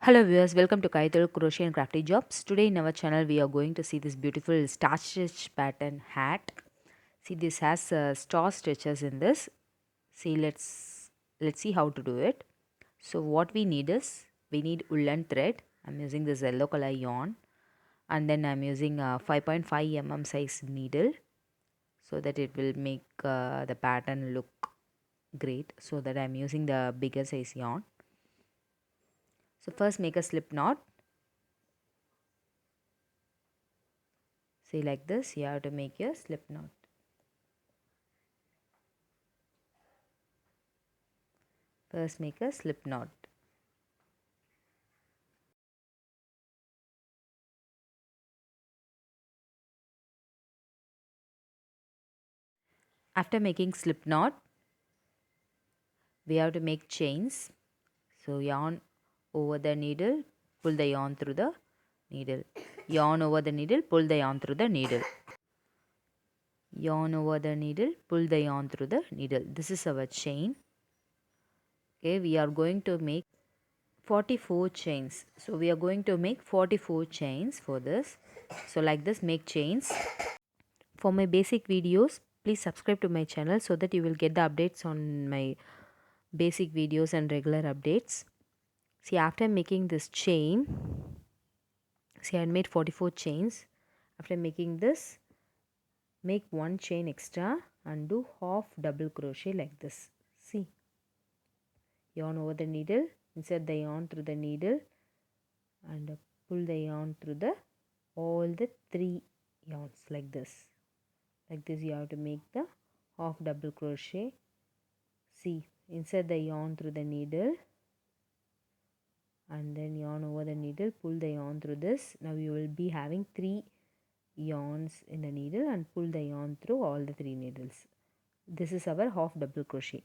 Hello viewers, welcome to Kaithozil Crochet and Crafty Jobs. Today in our channel we are going to see this beautiful star stitch pattern hat. See, this has star stitches in this. See, let's see how to do it. So what we need is we need woolen thread. I'm using this yellow color yarn, and then I'm using a 5.5 mm size needle so that it will make the pattern look great. So that I'm using the bigger size yarn. So first make a slip knot. See, like this you have to make your slip knot. First make a slip knot. After making slip knot, we have to make chains. So yarn over the needle, pull the yarn through the needle. Yarn over the needle, pull the yarn through the needle. Yarn over the needle, pull the yarn through the needle. This is our chain. Okay, we are going to make 44 chains. So we are going to make 44 chains for this. So like this, make chains. For my basic videos, please subscribe to my channel so that you will get the updates on my basic videos and regular updates. See, after making this chain, see, I made 44 chains. After making this, make one chain extra and do half double crochet like this. See, yarn over the needle, insert the yarn through the needle and pull the yarn through the all the three yarns like this. Like this you have to make the half double crochet. See, insert the yarn through the needle and then yarn over the needle, pull the yarn through this. Now you will be having three yarns in the needle and pull the yarn through all the three needles. This is our half double crochet.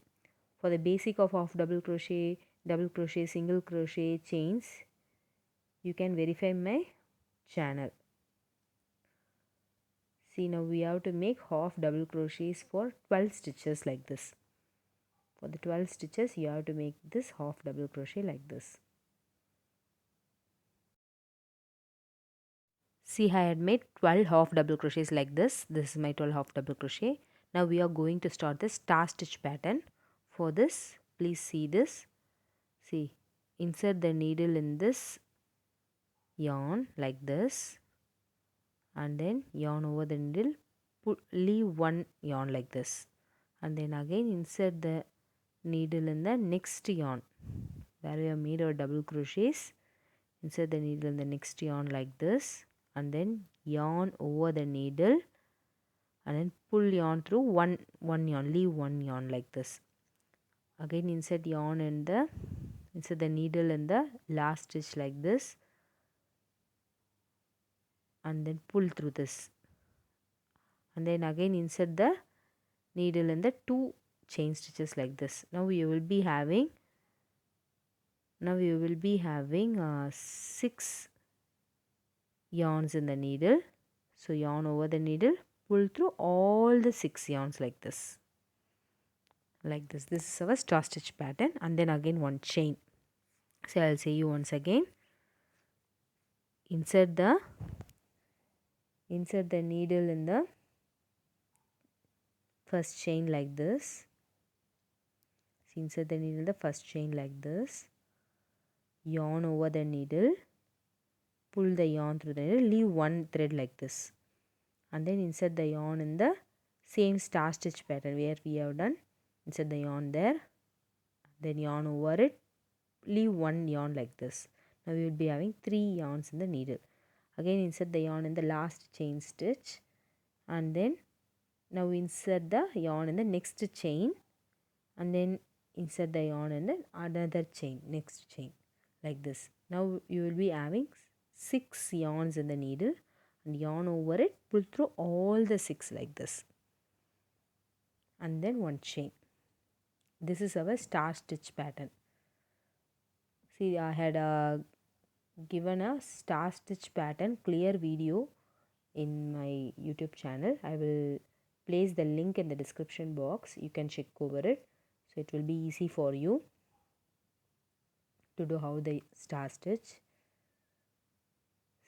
For the basic of half double crochet, single crochet, chains, you can verify my channel. See, now we have to make half double crochets for 12 stitches like this. For the 12 stitches you have to make this half double crochet like this. See, I had made 12 half double crochets like this. This is my 12 half double crochet. Now we are going to start the star stitch pattern. For this, please see this. See, insert the needle in this yarn like this and then yarn over the needle, leave one yarn like this and then again insert the needle in the next yarn where we have made our double crochets. Insert the needle in the next yarn like this and then yarn over the needle and then pull yarn through one yarn, leave one yarn like this. Again insert the needle in the last stitch like this and then pull through this and then again insert the needle in the two chain stitches like this. Now you will be having 6 yarns in the needle. So yarn over the needle, pull through all the 6 yarns like this. This is our star stitch pattern and then again one chain. So I'll say you once again. Insert the needle in the first chain like this. So insert the needle in the first chain like this. Yarn over the needle, pull the yarn through the needle, leave one thread like this and then insert the yarn in the same star stitch pattern where we have done. Insert the yarn there, then yarn over it, leave one yarn like this. Now we will be having 3 yarns in the needle. Again insert the yarn in the last chain stitch and then now insert the yarn in the next chain and then insert the yarn in the another chain, next chain like this. Now you will be having 6 yarns in the needle and yarn over it, pull through all the 6 like this and then one chain. This is our star stitch pattern. See, I had given a star stitch pattern clear video in my YouTube channel. I will place the link in the description box. You can check over it. So it will be easy for you to do how the star stitch.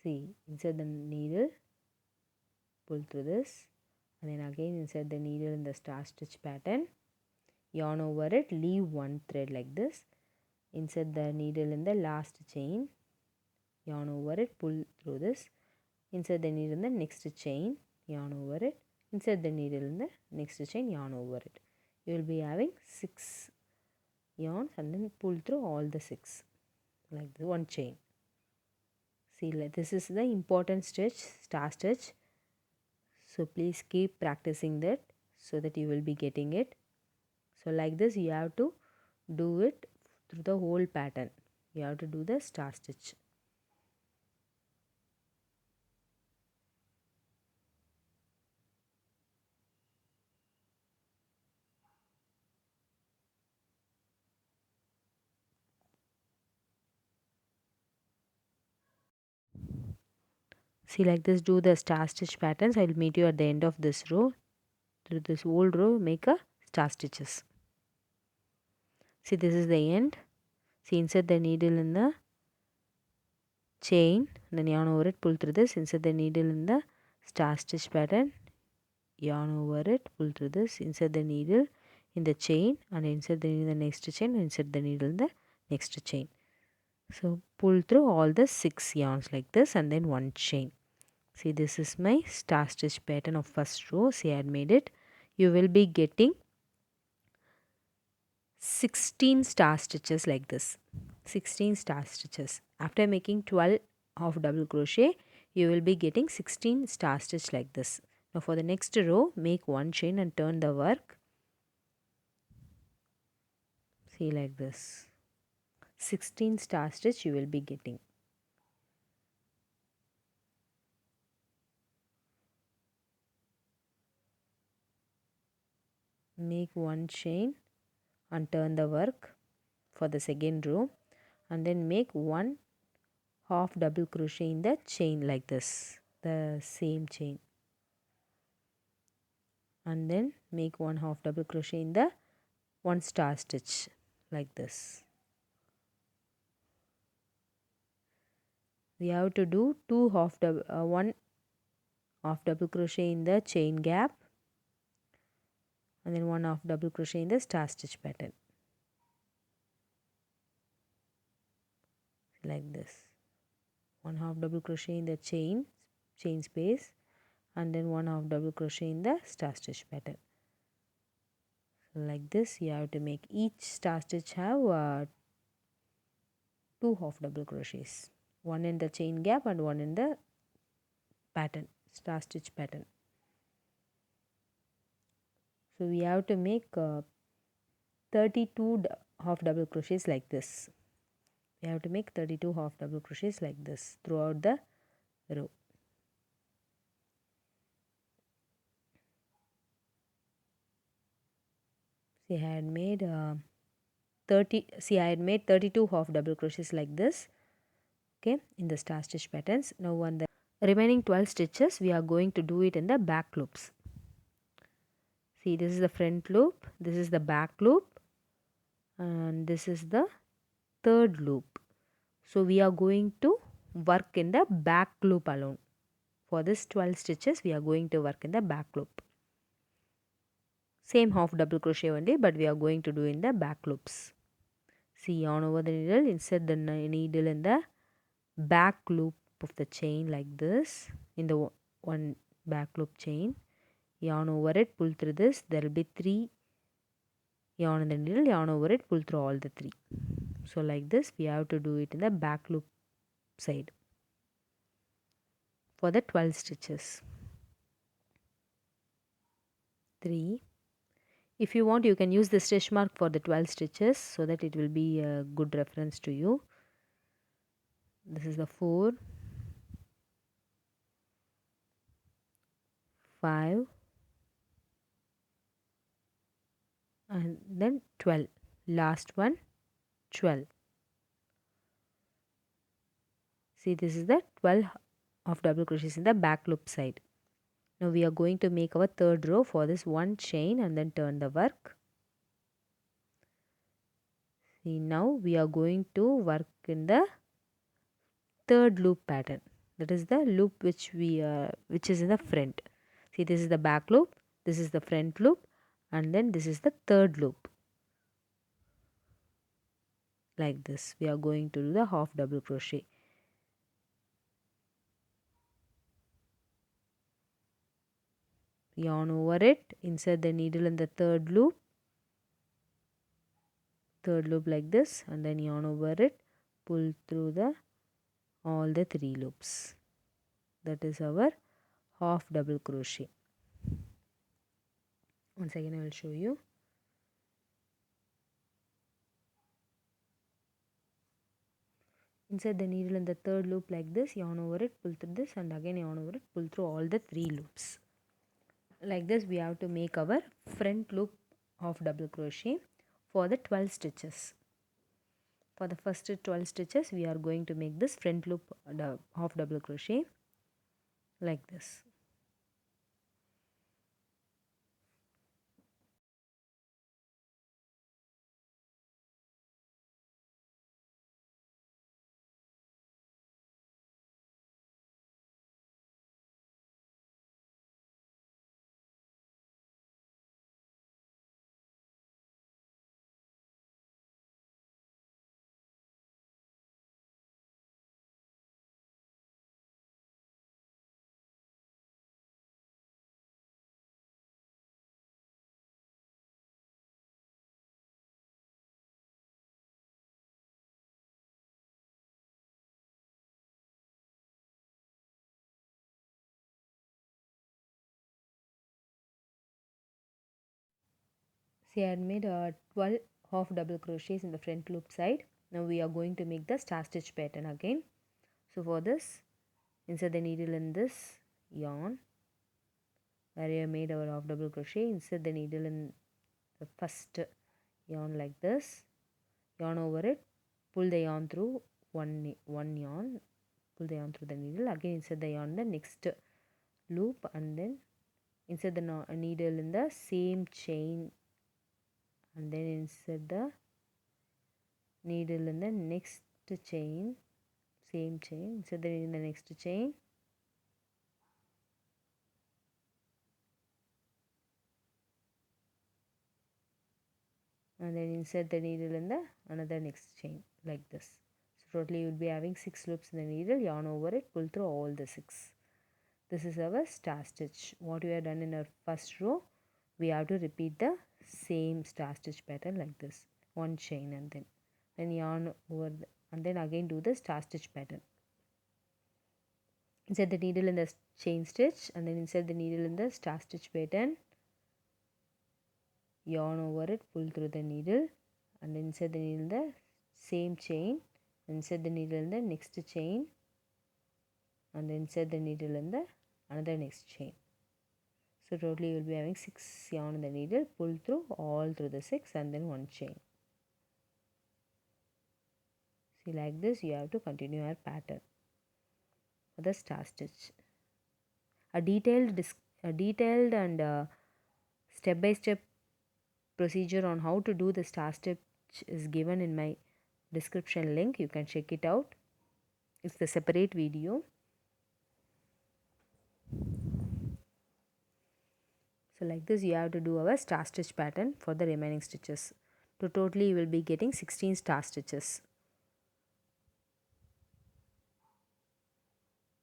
See, insert the needle, pull through this, and then again insert the needle in the star stitch pattern, yarn over it, leave one thread like this, insert the needle in the last chain, yarn over it, pull through this, insert the needle in the next chain, yarn over it, insert the needle in the next chain, yarn over it. You will be having 6 yarns and then pull through all the 6 like this, one chain. See, like this is the important stitch, star stitch. So please keep practicing that so that you will be getting it. So like this you have to do it through the whole pattern. You have to do the star stitch. See, like this, do the star stitch patterns. I will meet you at the end of this row. Through this whole row, make a star stitches. See, this is the end. See, insert the needle in the chain, then yarn over it, pull through this, insert the needle in the star stitch pattern, yarn over it, pull through this, insert the needle in the chain, and insert the needle in the next chain, and insert the needle in the next chain. So pull through all the 6 yarns like this, and then one chain. See, this is my star stitch pattern of first row. See, I had made it. You will be getting 16 star stitches like this. 16 star stitches. After making 12 half double crochet, you will be getting 16 star stitch like this. Now for the next row, make one chain and turn the work. See, like this. 16 star stitch you will be getting. Make one chain and turn the work for the second row, and then make one half double crochet in the chain like this, the same chain, and then make one half double crochet in the one star stitch like this. We have to do one half double crochet in the chain gap, and then one half double crochet in the star stitch pattern like this. One half double crochet in the chain space, and then one half double crochet in the star stitch pattern. So like this you have to make each star stitch have 2 half double crochets, one in the chain gap and one in the pattern, star stitch pattern. So we have to make 32 half double crochets like this. We have to make 32 half double crochets like this throughout the row. See, I had made 32 half double crochets like this, okay, in the star stitch patterns. Now on the remaining 12 stitches we are going to do it in the back loops. See, this is the front loop, this is the back loop, and this is the third loop. So we are going to work in the back loop alone. For this 12 stitches we are going to work in the back loop. Same half double crochet only, but we are going to do in the back loops. See, yarn over the needle, insert the needle in the back loop of the chain like this, in the one back loop chain, yarn over it, pull through this. There will be 3 yarn in the needle, yarn over it, pull through all the 3. So like this we have to do it in the back loop side for the 12 stitches. 3. If you want, you can use the stitch mark for the 12 stitches so that it will be a good reference to you. This is the 4, 5, and then 12. Last one, 12. See, this is the 12 of double crochets in the back loop side. Now we are going to make our third row. For this, one chain and then turn the work. See, now we are going to work in the third loop pattern. That is the loop which is in the front. See, this is the back loop, this is the front loop, and then this is the third loop. Like this, we are going to do the half double crochet. Yarn over it, insert the needle in the third loop like this, and then yarn over it, pull through the all the 3 loops. That is our half double crochet. Once again I will show you. Insert the needle in the third loop like this, yarn over it, pull through this, and again yarn over it, pull through all the 3 loops. Like this we have to make our front loop half double crochet for the 12 stitches. For the first 12 stitches we are going to make this front loop half double crochet like this. See, I had made 12 half double crochets in the front loop side. Now we are going to make the star stitch pattern again. So for this, insert the needle in this yarn where you have made our half double crochet. Insert the needle in the first yarn like this, yarn over it, pull the yarn through one yarn, pull the yarn through the needle, again insert the yarn in the next loop, and then insert the needle in the same chain, and then insert the needle in the next chain, same chain, insert the needle in the next chain, and then insert the needle in the another next chain like this. So totally you will be having 6 loops in the needle, yarn over it, pull through all the 6. This is our star stitch. What we have done in our first row, we have to repeat the same star stitch pattern like this. One chain and then yarn over and then again do the star stitch pattern. Insert the needle in the chain stitch and then insert the needle in the star stitch pattern. Yarn over it, pull through the needle, and then insert the needle in the same chain, insert the needle in the next chain, and then insert the needle in the another next chain. So totally you will be having 6 yarn in the needle, pull through all through the 6 and then one chain. See, like this you have to continue our pattern for the star stitch. A detailed and step-by-step procedure on how to do the star stitch is given in my description link. You can check it out. It's the separate video. So like this you have to do our star stitch pattern for the remaining stitches. So totally you will be getting 16 star stitches.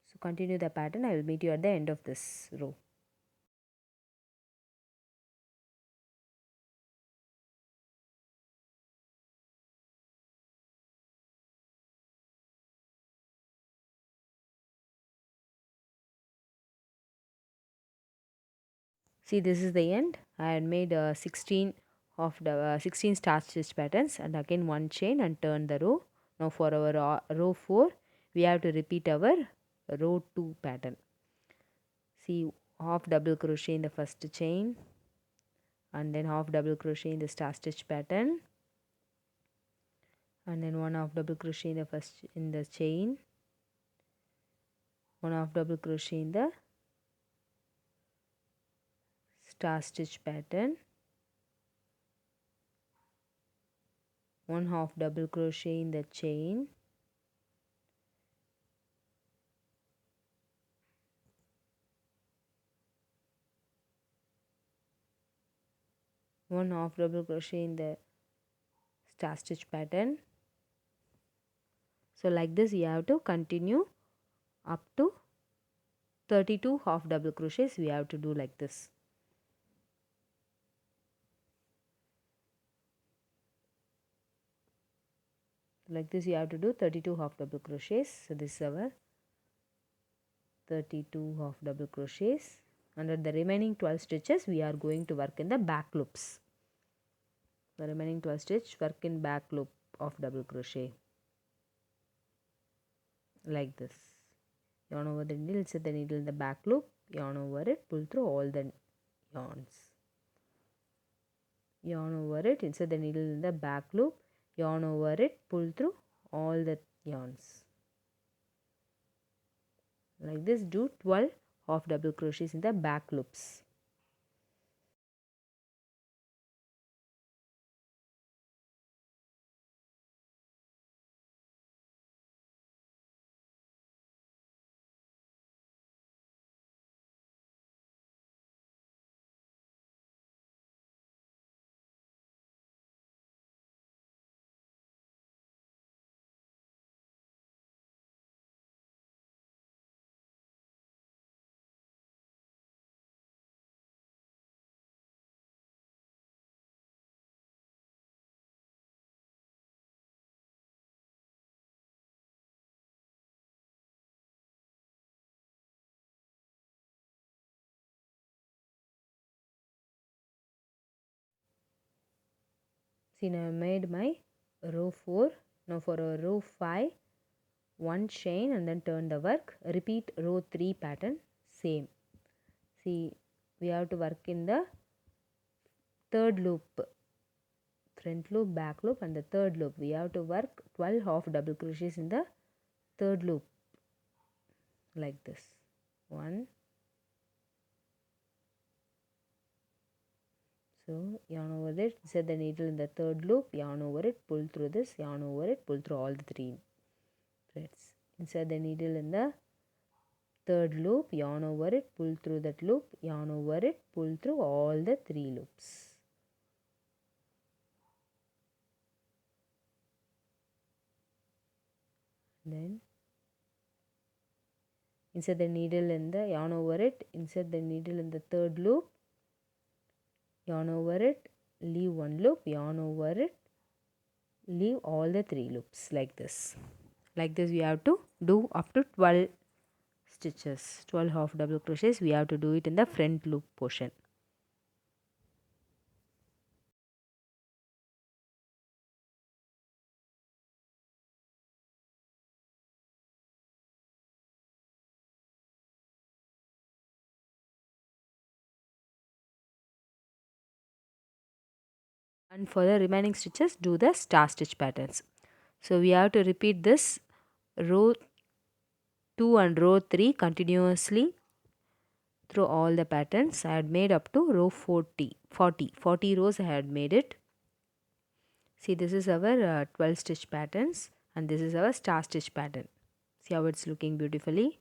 So continue the pattern. I will meet you at the end of this row. See, this is the end. I had made 16 of the 16 star stitch patterns and again one chain and turn the row. Now for our row 4 we have to repeat our row 2 pattern. See, half double crochet in the first chain and then half double crochet in the star stitch pattern, and then one half double crochet in the first in the chain, one half double crochet in the star stitch pattern, 1 half double crochet in the chain, one half double crochet in the star stitch pattern. So like this you have to continue up to 32 half double crochets. We have to do like this. Like this you have to do 32 half double crochets. So this is our 32 half double crochets. Under the remaining 12 stitches we are going to work in the back loops. The remaining 12 stitch work in back loop of double crochet like this. Yarn over the needle, insert the needle in the back loop, yarn over it, pull through all the yarns. Yarn over it, insert the needle in the back loop, yarn over it, pull through all the yarns. Like this, do 12 half double crochets in the back loops. See, now I made my row 4. Now for a row 5, one chain and then turn the work. Repeat row 3 pattern, same. See, we have to work in the third loop, front loop, back loop and the third loop. We have to work 12 half double crochets in the third loop like this. 1. So yarn over it, insert the needle in the third loop, yarn over it, pull through this, yarn over it, pull through all the 3 threads. Insert the needle in the third loop, yarn over it, pull through that loop, yarn over it, pull through all the 3 loops. Then insert the needle in the yarn over it, insert the needle in the third loop, yarn over it, leave one loop, yarn over it, leave all the 3 loops like this. Like this we have to do up to 12 stitches, 12 half double crochets. We have to do it in the front loop portion. And for the remaining stitches do the star stitch patterns. So we have to repeat this row 2 and row 3 continuously through all the patterns. I had made up to row 40 rows I had made it. See, this is our 12 stitch patterns and this is our star stitch pattern. See how it's looking beautifully.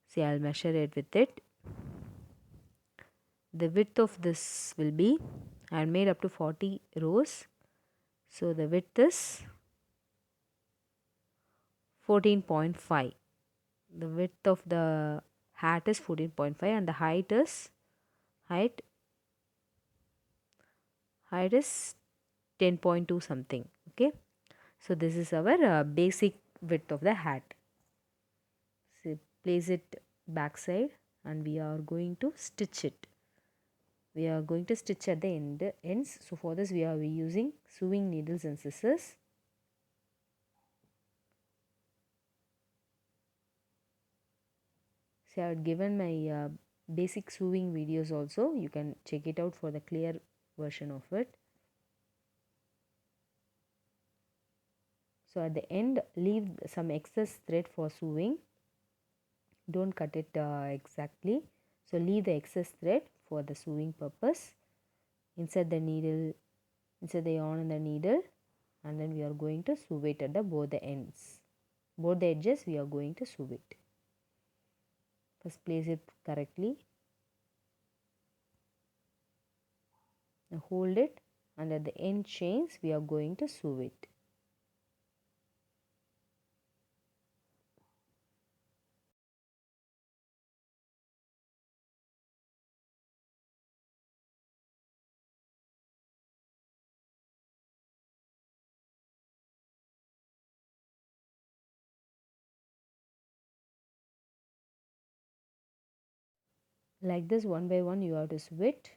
See, I'll measure it with it. The width of this will be, I had made up to 40 rows. So the width is 14.5. The width of the hat is 14.5 and the height is 10.2 something. Okay, so this is our basic width of the hat. So place it backside and we are going to stitch it. We are going to stitch at the ends. So for this we are using sewing needles and scissors. So I had given my basic sewing videos also. You can check it out for the clear version of it. So at the end leave some excess thread for sewing. Don't cut it exactly. So leave the excess thread for the sewing purpose. Insert the needle, insert the yarn in the needle and then we are going to sew it at both the ends. Both the edges we are going to sew it. First place it correctly. Now hold it, and at the end chains we are going to sew it. Like this, one by one you have to sew it.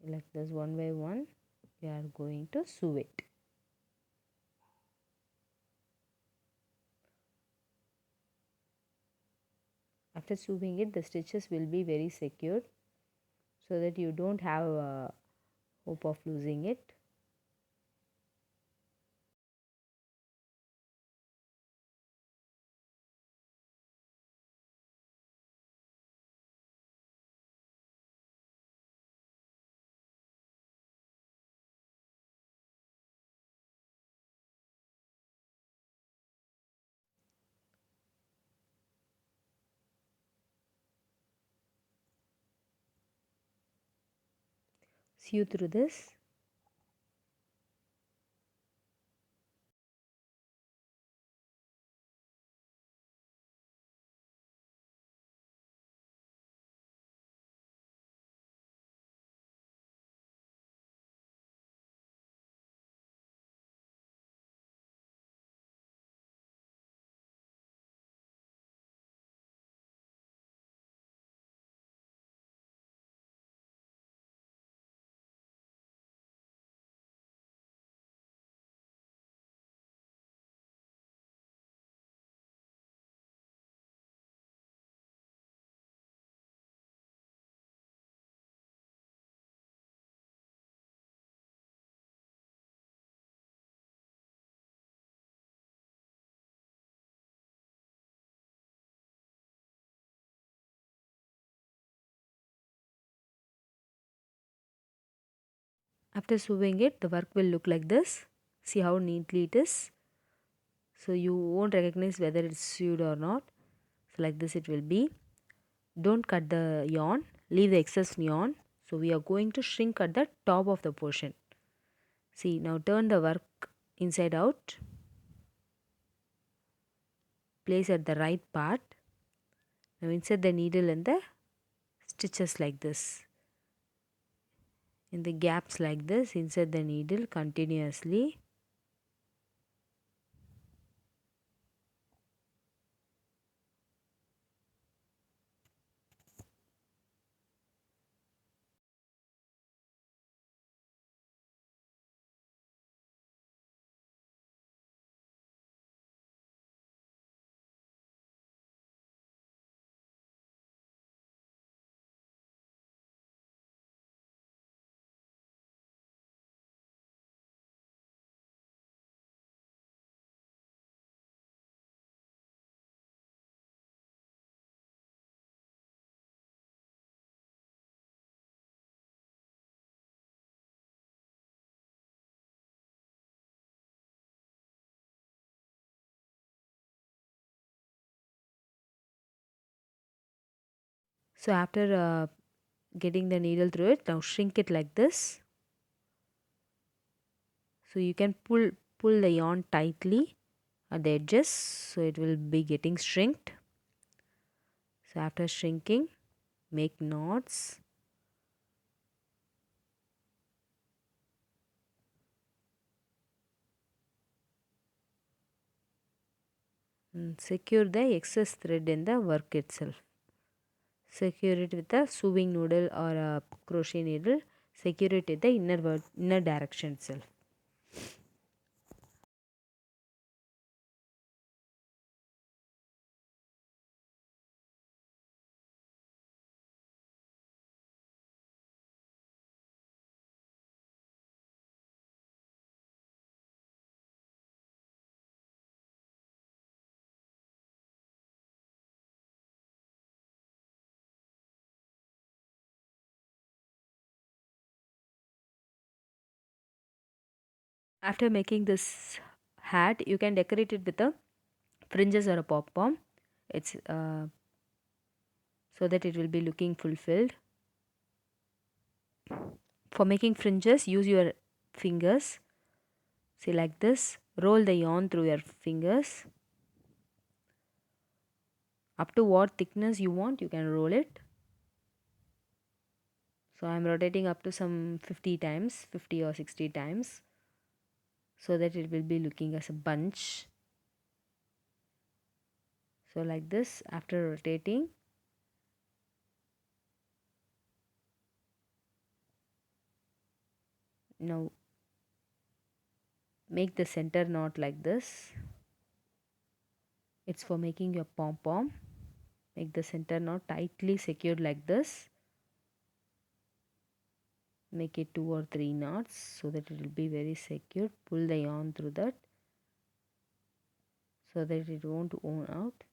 Like this, one by one we are going to sew it. After sewing it, the stitches will be very secure, so that you don't have hope of losing it. Sew through this. After sewing it, the work will look like this. See how neatly it is. So you won't recognize whether it's sewed or not. So like this it will be. Don't cut the yarn, leave the excess yarn. So we are going to shrink at the top of the portion. See, now turn the work inside out. Place at the right part. Now insert the needle in the stitches like this. In the gaps like this, insert the needle continuously. So after getting the needle through it, now shrink it like this. So you can pull the yarn tightly at the edges, so it will be getting shrinked. So after shrinking, make knots. And secure the excess thread in the work itself. Secure it with a sewing needle or a crochet needle. Secure it in the inner direction itself. After making this hat, you can decorate it with a fringes or a pom-pom. It's so that it will be looking fulfilled. For making fringes, use your fingers. See, like this. Roll the yarn through your fingers. Up to what thickness you want, you can roll it. So I'm rotating up to some 50 times, 50 or 60 times, so that it will be looking as a bunch. So like this, after rotating, now make the center knot like this. It's for making your pom-pom. Make the center knot tightly secured like this. Make it 2 or 3 knots so that it will be very secure. Pull the yarn through that so that it won't own out,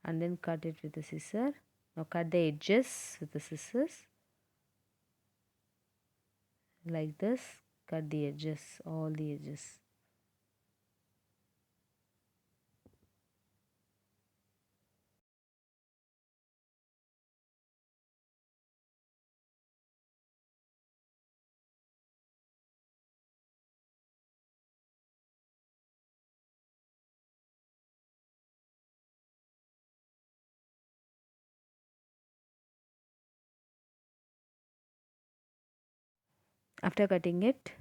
and then cut it with a scissor. Now cut the edges with the scissors like this. Cut the edges, all the edges. After cutting it,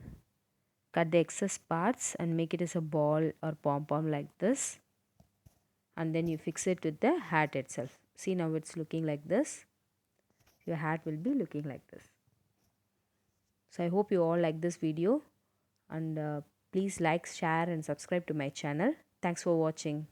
cut the excess parts and make it as a ball or pom-pom like this, and then you fix it with the hat itself. See, now it's looking like this. Your hat will be looking like this. So I hope you all like this video, and please like, share and subscribe to my channel. Thanks for watching.